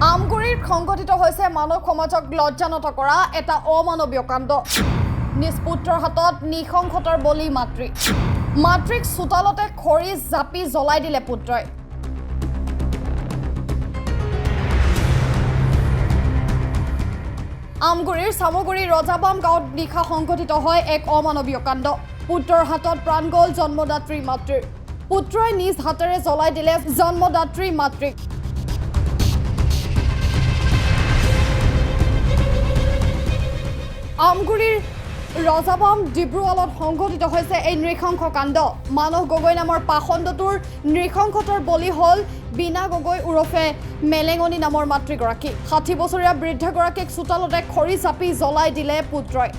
আমগুৰিৰ সংঘটিত হৈছে মানৱ সমাজক লজ্জানত কৰা এটা অমানৱীয় কাণ্ড। নিজ পুত্ৰৰ হাতত নৃশংসতাৰ বলি মাতৃ। মাতৃক চোতালতে খৰি জাপি জ্বলাই দিলে পুত্ৰই। আমগুৰিৰ চামগুৰি ৰজাবাম গাঁৱত নিশা সংঘটিত হয় এক অমানৱীয় কাণ্ড। পুত্ৰৰ হাতত প্ৰাণ গ'ল জন্মদাত্ৰী মাতৃৰ। পুত্ৰই নিজ হাতেৰে জ্বলাই দিলে জন্মদাত্ৰী মাতৃক। আমগুৰিৰ ৰজাবাম ডিব্ৰুৱালত সংঘটিত হৈছে এই নৃশংস কাণ্ড। মানস গগৈ নামৰ পাখণ্ডটোৰ নৃশংসতাৰ বলি হ'ল বীণা গগৈ ওৰফে মেলেঙনি নামৰ মাতৃগৰাকী। ৬০ বছৰীয়া বৃদ্ধগৰাকীক চোতালতে খৰি চাপি জ্বলাই দিলে পুত্ৰই।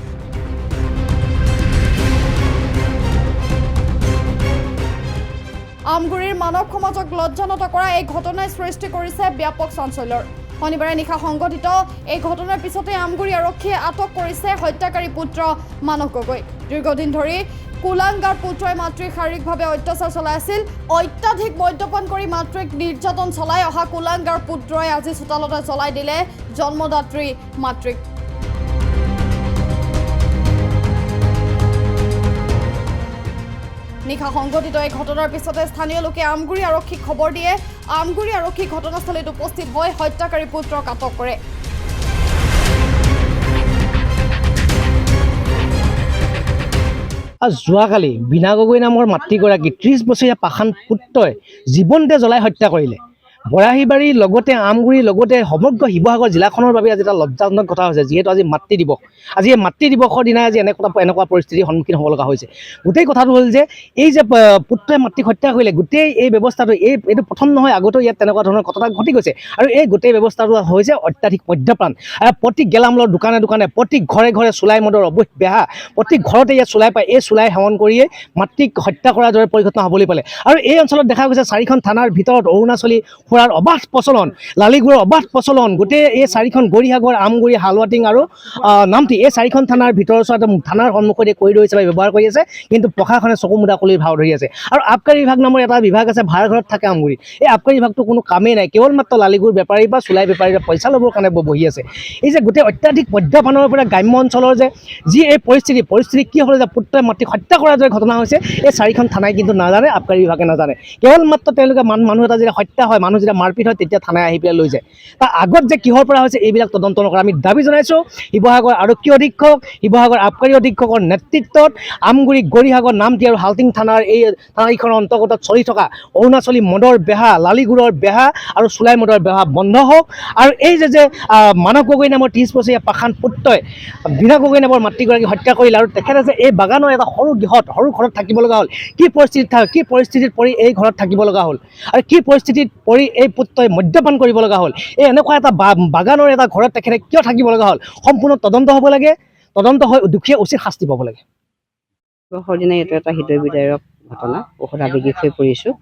আমগুৰিৰ মানৱ সমাজক লজ্জানত কৰা এই ঘটনাই সৃষ্টি কৰিছে ব্যাপক চাঞ্চল্যৰ। শনিবাৰে নিশা সংঘটিত এই ঘটনাৰ পিছতে আমগুৰি আৰক্ষীয়ে আটক কৰিছে হত্যাকাৰী পুত্ৰ মানস গগৈ। দীৰ্ঘদিন ধৰি কুলাংগাৰ পুত্ৰই মাতৃক শাৰীৰিকভাৱে অত্যাচাৰ চলাই আছিল। অত্যাধিক মদ্যপান কৰি মাতৃক নিৰ্যাতন চলাই অহা কুলাংগাৰ পুত্ৰই আজি চোতালতে জ্বলাই দিলে জন্মদাত্ৰী মাতৃক। নিশা সংঘটিত এই ঘটনাৰ পিছতে স্থানীয় লোকে আমগুৰি আৰক্ষীক খবৰ দিয়ে। আমগুৰি আৰক্ষী ঘটনাস্থলীত উপস্থিত হৈ হত্যাকাৰী পুত্ৰক আটক কৰে। যোৱাকালি বীণা গগৈ নামৰ মাতৃগৰাকী ৩০ বছৰীয়া পাষাণ পুত্ৰই জীৱনতে জ্বলাই হত্যা কৰিলে। বৰাহীবাৰীৰ লগতে আমগুৰিৰ লগতে সমগ্ৰ শিৱসাগৰ জিলাখনৰ বাবে আজি এটা লজ্জাজনক কথা হৈছে। যিহেতু আজি মাতৃ দিৱস, আজি এই মাতৃ দিৱসৰ দিনাই আজি এনেকুৱা পৰিস্থিতিৰ সন্মুখীন হ'ব লগা হৈছে। গোটেই কথাটো হ'ল যে এই যে পুত্ৰই মাতৃক হত্যা কৰিলে, গোটেই এই ব্যৱস্থাটো এইটো প্ৰথম নহয়, আগতেও ইয়াত তেনেকুৱা ধৰণৰ ঘটনা ঘটি গৈছে। আৰু এই গোটেই ব্যৱস্থাটো হৈছে অত্যাধিক মদ্যপান। প্ৰতি গেলামালৰ দোকানে দোকানে, প্ৰতি ঘৰে ঘৰে চুলাই মদৰ অবৈধ বেহা, প্ৰতি ঘৰতে ইয়াত চুলাই পায়। এই চুলাই সেৱন কৰিয়ে মাতৃক হত্যা কৰাৰ দৰে পৰিঘটনা হ'বলৈ পালে। আৰু এই অঞ্চলত দেখা গৈছে 4খন থানাৰ ভিতৰত অৰুণাচলী সুৰাৰ অবাধ প্ৰচলন, লালিগুৰৰ অবাধ প্ৰচলন। গোটেই এই 4খন গৰিসাগৰ, আমগুৰি, হালুৱাটিং আৰু নামটি, এই 4খন থানাৰ ভিতৰৰ ওচৰতে থানাৰ সন্মুখতে কৰিডৰ হিচাপে ব্যৱহাৰ কৰি আছে। কিন্তু প্ৰশাসনে চকু মুদা খুলি ভাও ধৰি আছে। আৰু আবকাৰী বিভাগ নামৰ এটা বিভাগ আছে, ভাড়াঘৰত থাকে আমগুৰি। এই আবকাৰী বিভাগটো কোনো কামেই নাই, কেৱল মাত্ৰ লালিগুৰ বেপাৰী বা চুলাই বেপাৰীৰে পইচা ল'বৰ কাৰণে বহি আছে। এই যে গোটেই অত্যাধিক মদ্যপানৰ পৰা গ্ৰাম্য অঞ্চলৰ যে যি এই পৰিস্থিতি কি হ'লে যে পুত্ৰই মাতৃক হত্যা কৰাৰ দৰে ঘটনা হৈছে, এই 4খন থানাই কিন্তু নাজানে, আবকাৰী বিভাগে নাজানে। কেৱল মাত্ৰ তেওঁলোকে মানুহ এটা যেতিয়া হত্যা হয়, মানুহ যেতিয়া মাৰপিট হয়, তেতিয়া থানাই আহি পেলাই লৈ যায়। তাৰ আগত যে কিহৰ পৰা হৈছে এইবিলাক তদন্ত নকৰা আমি দাবী জনাইছোঁ। শিৱসাগৰ আৰক্ষী অধীক্ষক, শিৱসাগৰ আবকাৰী অধীক্ষকৰ নেতৃত্বত আমগুৰি, গৰিসাগৰ, নামটি আৰু হালটিং থানাৰ এই থানাকেইখনৰ অন্তৰ্গত চলি থকা অৰুণাচলী মদৰ বেহা, লালিগুৰৰ বেহা আৰু চুলাই মদৰ বেহা বন্ধ হওক। আৰু এই যে মানস গগৈ নামৰ 30 বছৰীয়া পাষাণ পুত্ৰই বীণা গগৈ নামৰ মাতৃগৰাকী হত্যা কৰিলে, আৰু তেখেতে যে এই বাগানৰ এটা সৰু ঘৰত থাকিব লগা হ'ল। কি পৰিস্থিতিত পৰি এই ঘৰত থাকিব লগা হ'ল, আৰু কি পৰিস্থিতিত পৰি এই পুত্ৰই মদ্যপান কৰিব লগা হ'ল, এই এনেকুৱা এটা বাগানৰ এটা ঘৰত তেখেতে কিয় থাকিব লগা হ'ল, সম্পূৰ্ণ তদন্ত হ'ব লাগে। তদন্ত হৈ দুখীয়া উচিত শাস্তি পাব লাগে। দিনা এইটো এটা হৃদয় বিদায়ক ঘটনা। বহুত আৱেগিক হৈ পৰিছোঁ।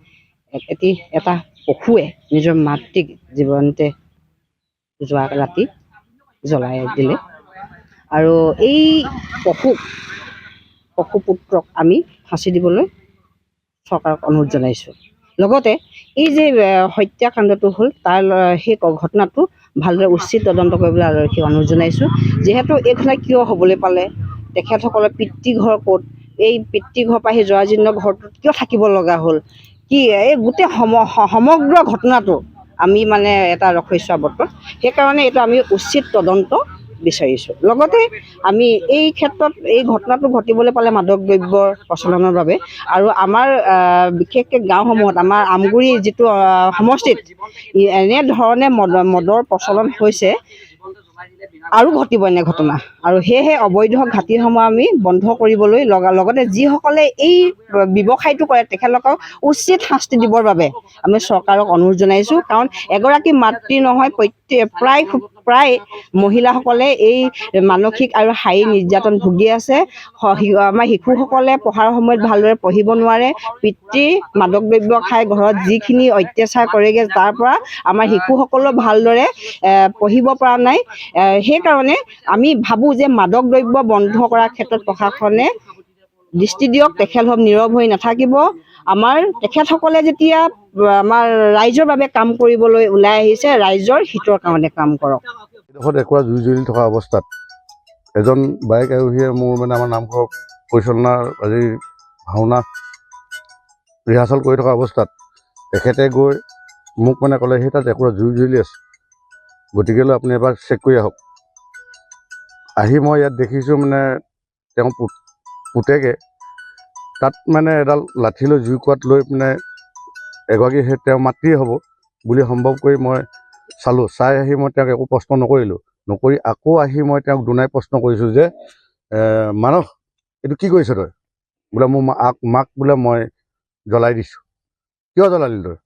এটা পশুৱে নিজৰ মাতৃক জীৱনতে যোৱা ৰাতি জ্বলাই দিলে। আৰু এই পশুপুত্ৰক আমি ফাঁচি দিবলৈ চৰকাৰক অনুৰোধ জনাইছোঁ। লগতে এই যে হত্যাকাণ্ডটো হ'ল, সেই ঘটনাটো ভালদৰে উচিত তদন্ত কৰিবলৈ আৰক্ষীক অনুৰোধ জনাইছোঁ। যিহেতু এই ঘটনা কিয় হ'বলৈ পালে, তেখেতসকলৰ পিতৃঘৰ ক'ত, এই পিতৃঘৰ পৰা সেই জৰাজীৰ্ণ ঘৰটোত কিয় থাকিব লগা হ'ল, কি এই গোটেই সমগ্ৰ ঘটনাটো আমি এটা ৰহস্যাৱদ্ধ। সেইকাৰণে এইটো আমি উচিত তদন্ত বিচাৰিছোঁ। লগতে আমি এই ক্ষেত্ৰত এই ঘটনাটো ঘটিবলৈ পালে মাদক দ্ৰব্যৰ প্ৰচলনৰ বাবে, আৰু আমাৰ বিশেষকৈ গাঁওসমূহত, আমাৰ আমগুৰি যিটো সমষ্টিত এনেধৰণে মদৰ প্ৰচলন হৈছে, আৰু ঘটিব এনে ঘটনা। আৰু সেয়েহে অবৈধ ঘাটিসমূহ আমি বন্ধ কৰিবলৈ লগতে যিসকলে এই ব্যৱসায়টো কৰে তেখেতলোকক উচিত শাস্তি দিবৰ বাবে আমি চৰকাৰক অনুৰোধ জনাইছোঁ। কাৰণ এগৰাকী মাতৃ নহয়, প্ৰায় মহিলাসকলে এই মানসিক আৰু শাৰীৰিক নিৰ্যাতন ভুগি আছে। আমাৰ শিশুসকলে পঢ়াৰ সময়ত ভালদৰে পঢ়িব নোৱাৰে। পিতৃ মাদক দ্ৰব্য খাই ঘৰত যিখিনি অত্যাচাৰ কৰেগৈ, তাৰ পৰা আমাৰ শিশুসকলেও ভালদৰে পঢ়িব পৰা নাই। সেইকাৰণে আমি ভাবোঁ যে মাদক দ্ৰব্য বন্ধ কৰাৰ ক্ষেত্ৰত প্ৰশাসনে দৃষ্টি দিয়ক, তেখেতসকল নীৰৱ হৈ নাথাকিব। আমাৰ তেখেতসকলে যেতিয়া আমাৰ ৰাইজৰ বাবে কাম কৰিবলৈ ওলাই আহিছে, ৰাইজৰ হিতৰ কাৰণে কাম কৰক। এইডোখৰত একুৰা জুই জ্বলি থকা অৱস্থাত এজন বাইক আৰোহীয়ে মোৰ মানে আমাৰ নামঘৰ পৰিচালনাৰ আজি ভাওনা ৰিহাৰ্চেল কৰি থকা অৱস্থাত তেখেতে গৈ মোক মানে ক'লে সেই তাত একুৰা জুই জ্বলি আছে, গতিকেলৈ আপুনি এবাৰ চেক কৰি আহক। আহি মই ইয়াত দেখিছোঁ মানে তেওঁ পুতেকে তাত মানে এডাল লাঠি লৈ জুই কোৱাত লৈ পিনে এগৰাকী সেই তেওঁ মাতৃয়ে হ'ব বুলি সম্ভৱ কৰি মই চালোঁ। চাই আহি মই তেওঁক একো প্ৰশ্ন নকৰি আকৌ আহি মই তেওঁক দুনাই প্ৰশ্ন কৰিছোঁ যে মানস এইটো কি কৰিছ তই? বোলে মোৰ মাক বোলে মই জ্বলাই দিছোঁ। কিয় জ্বলালি তই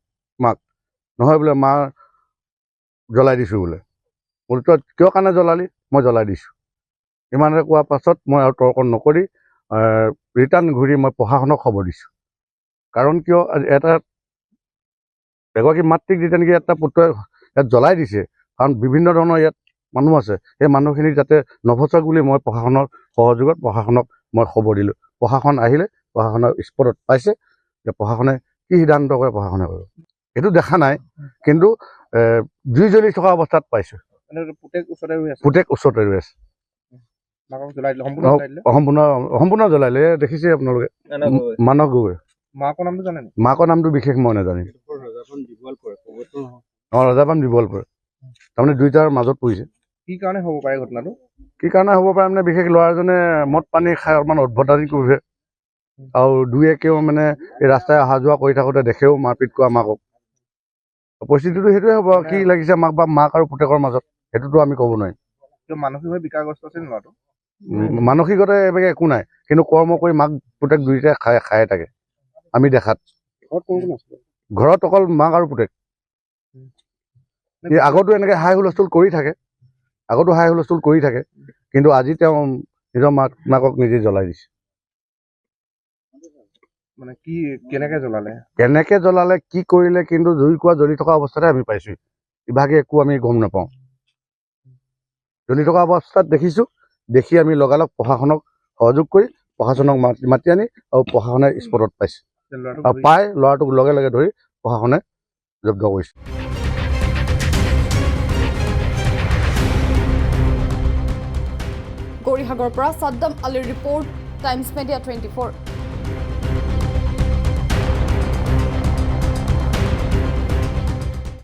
মাক? নহয় বোলে মা জ্বলাই দিছোঁ বোলে। বোলে তই কিয় কাৰণে জ্বলালি? মই জ্বলাই দিছোঁ। ইমানে কোৱাৰ পাছত মই আৰু তৰ্ক নকৰি ৰিটাৰ্ণ ঘূৰি মই প্ৰশাসনক খবৰ দিছোঁ। কাৰণ কিয় এগৰাকী মাতৃক যেতিয়া নেকি এটা পুত্ৰই ইয়াত জ্বলাই দিছে, কাৰণ বিভিন্ন ধৰণৰ ইয়াত মানুহ আছে, সেই মানুহখিনি যাতে নভচক বুলি মই প্ৰশাসনৰ সহযোগত প্ৰশাসনক মই খবৰ দিলোঁ। প্ৰশাসন আহিলে, প্ৰশাসনৰ স্পটত পাইছে যে প্ৰশাসনে কি সিদ্ধান্ত কৰে প্ৰশাসনে কৰিব। এইটো দেখা নাই, কিন্তু জুই জ্বলি থকা অৱস্থাত পাইছোঁ। পুতেক ওচৰতে ৰৈ আছে। সম্পূৰ্ণ জ্বলাইলে দেখিছে আপোনালোকে। মানস গগৈ। মাকৰ নামটো বিশেষ মই নাজানিম। ৰজাপান বিবলপুৰ। তাৰমানে দুইটাৰ মাজত পৰিছে। কি কাৰণে হ'ব পাৰে ঘটনাটো? কি কাৰণে হ'ব পাৰে মানে বিশেষ ল'ৰাজনে মদ পানী খাই অলপমান উদ্ভতানি কৰিছে, আৰু দুই একেও মানে এই ৰাস্তাই অহা যোৱা কৰি থাকোঁতে দেখেও মাৰপিট কৰা মাকক। পৰিস্থিতিটো সেইটোৱে হ'ব। কি লাগিছে মাক আৰু পুতেকৰ মাজত, সেইটোতো আমি ক'ব নোৱাৰিম। মানসিকভাৱে বিকাৰগ্ৰস্ত আছিল ল'ৰাটো? মানসিকতা এইভাগে একো নাই, কিন্তু কৰ্ম কৰি মাক পুতেক দুইটাই খাই থাকে আমি দেখাত। ঘৰত অকল মাক আৰু পুতেক। আগতো এনেকৈ হাই হুলস্থুল কৰি থাকে, কিন্তু আজি তেওঁ নিজৰ মাকক নিজে জ্বলাই দিছে। মানে কি কেনেকে জ্বলালে কি কৰিলে, কিন্তু জুই কোৱা জ্বলি থকা অৱস্থাতে আমি পাইছোঁ। ইভাগে একো আমি গম নাপাওঁ। জ্বলি থকা অৱস্থাত দেখিছোঁ, দেখি আমি লগালগ প্ৰশাসনক সহযোগ কৰি প্ৰশাসনক মাতি আনি আৰু প্ৰশাসনে স্পটত পাইছে, আৰু পাই ল'ৰাটোক লগে লগে ধৰি প্ৰশাসনে জব্দ কৰিছে। গৌৰীসাগৰৰ পৰা ছাদ্দাম আলীৰ ৰিপৰ্ট, টাইমছ মিডিয়া 24।